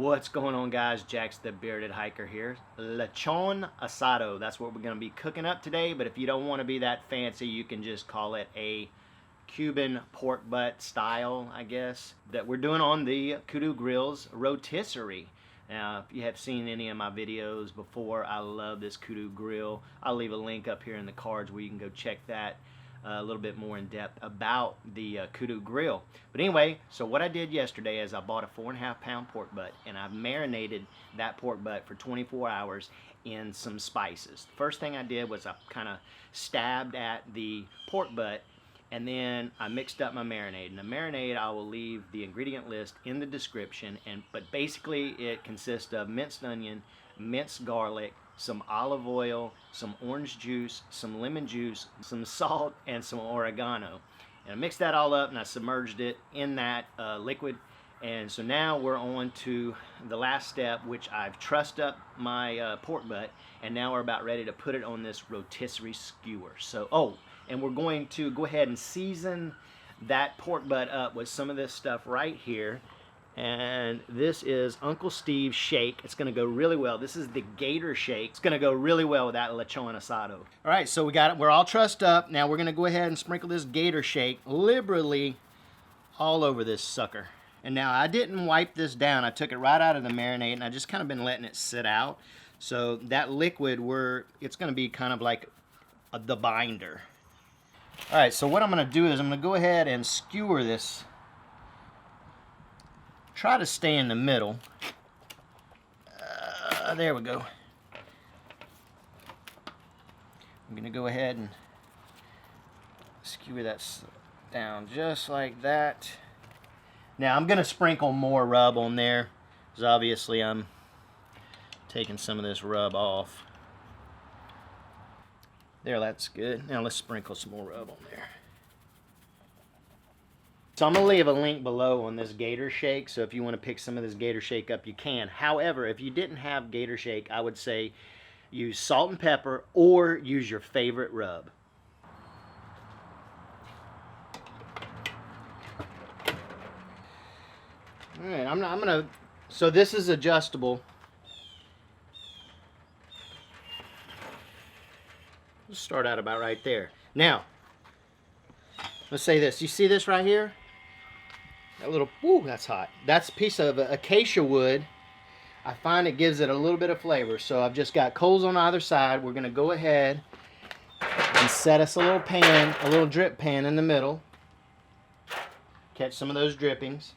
What's going on, guys? Jaxx the Bearded Hiker here. Lechón Asado. That's what we're going to be cooking up today, but if you don't want to be that fancy, you can just call it a Cuban pork butt style, I guess, that we're doing on the Kudu Grill's Rotisserie. Now, if you have seen any of my videos before, I love this Kudu grill. I'll leave a link up here in the cards where you can go check that a little bit more in depth about the Kudu grill. But anyway, so what I did yesterday is I bought a 4.5-pound pork butt, and I marinated that pork butt for 24 hours in some spices. The first thing I did was I kind of stabbed at the pork butt, and then I mixed up my marinade. And the marinade, I will leave the ingredient list in the description, but basically it consists of minced onion, minced garlic, some olive oil, some orange juice, some lemon juice, some salt, and some oregano. And I mixed that all up and I submerged it in that liquid. And so now we're on to the last step, which I've trussed up my pork butt, and now we're about ready to put it on this rotisserie skewer. So, and we're going to go ahead and season that pork butt up with some of this stuff right here. And this is Uncle Steve Shake. It's gonna go really well. This is the Gator Shake. It's gonna go really well with that Lechón Asado. All right, so we got it. We're all trussed up. Now we're gonna go ahead and sprinkle this Gator Shake liberally all over this sucker. And now I didn't wipe this down. I took it right out of the marinade and I just kind of been letting it sit out. So that liquid, it's gonna be kind of like the binder. All right, so what I'm gonna do is I'm gonna go ahead and skewer this. Try to stay in the middle. There we go. I'm gonna go ahead and skewer that down just like that. Now I'm gonna sprinkle more rub on there, because obviously I'm taking some of this rub off. There, that's good. Now let's sprinkle some more rub on there. So I'm going to leave a link below on this Gator Shake, so if you want to pick some of this Gator Shake up, you can. However, if you didn't have Gator Shake, I would say use salt and pepper or use your favorite rub. All right, I'm going to, so this is adjustable. Let's start out about right there. Now, let's say this. You see this right here? That little, woo, that's hot. That's a piece of acacia wood. I find it gives it a little bit of flavor. So I've just got coals on either side. We're going to go ahead and set us a little pan, a little drip pan in the middle. Catch some of those drippings.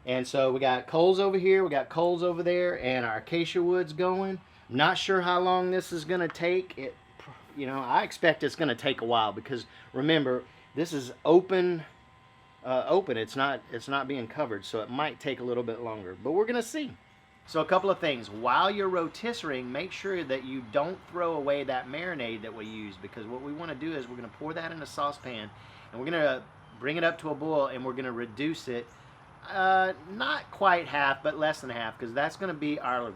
And so we got coals over here, we got coals over there, and our acacia wood's going. I'm not sure how long this is going to take. I expect it's going to take a while because remember, this is open. It's not being covered, so it might take a little bit longer, but we're gonna see. So a couple of things. While you're rotisserie, make sure that you don't throw away that marinade that we use, because what we want to do is we're going to pour that in a saucepan and we're going to bring it up to a boil, and we're going to reduce it not quite half, but less than half, because that's going to be our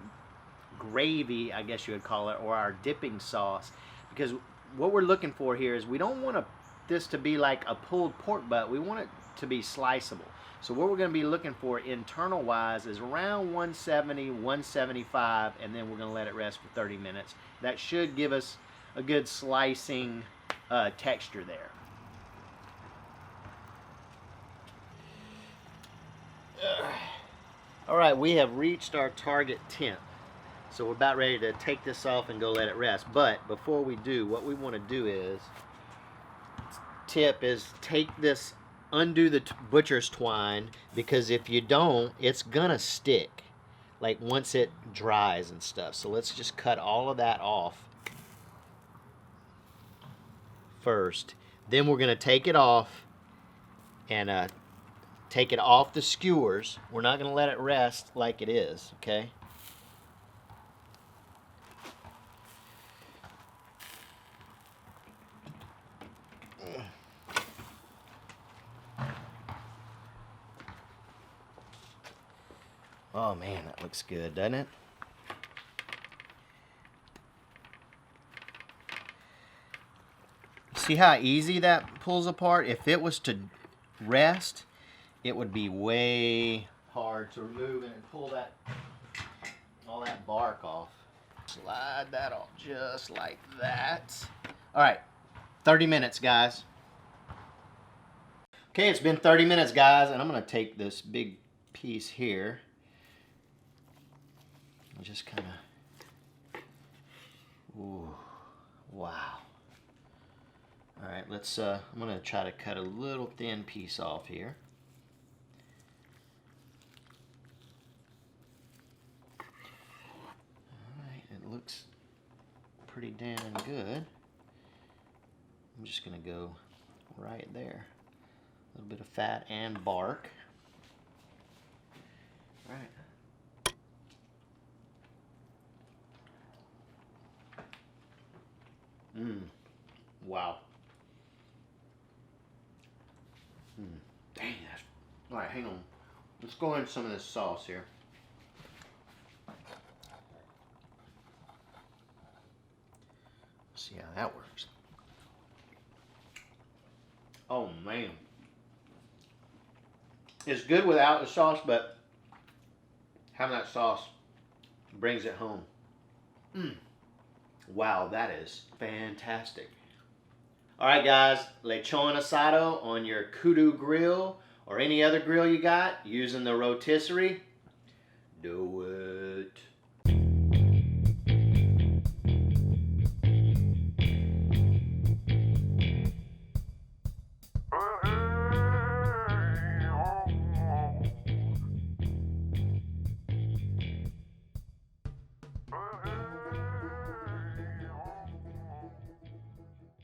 gravy, I guess you would call it, or our dipping sauce. Because what we're looking for here is we don't want this to be like a pulled pork butt. We want it to be sliceable. So what we're going to be looking for internal wise is around 170, 175, and then we're going to let it rest for 30 minutes. That should give us a good slicing texture there. All right, we have reached our target temp. So we're about ready to take this off and go let it rest. But before we do, what we want to do is, tip is take this, undo the butcher's twine, because if you don't, it's gonna stick like once it dries and stuff. So let's just cut all of that off first. Then we're gonna take it off and take it off the skewers. We're not gonna let it rest like it is, okay? Oh man, that looks good, doesn't it? See how easy that pulls apart? If it was to rest, it would be way hard to remove and pull that all that bark off. Slide that off just like that. All right, 30 minutes, guys. Okay, it's been 30 minutes, guys, and I'm gonna take this big piece here and just kind of, ooh, wow. All right, let's, I'm gonna try to cut a little thin piece off here. All right, it looks pretty damn good. I'm just gonna go right there. A little bit of fat and bark. All right. Wow. Dang, that's... All right, hang on. Let's go into some of this sauce here. See how that works. Oh, man. It's good without the sauce, but having that sauce brings it home. Wow, that is fantastic. All right, guys, lechon asado on your kudu grill or any other grill you got using the rotisserie. Do it.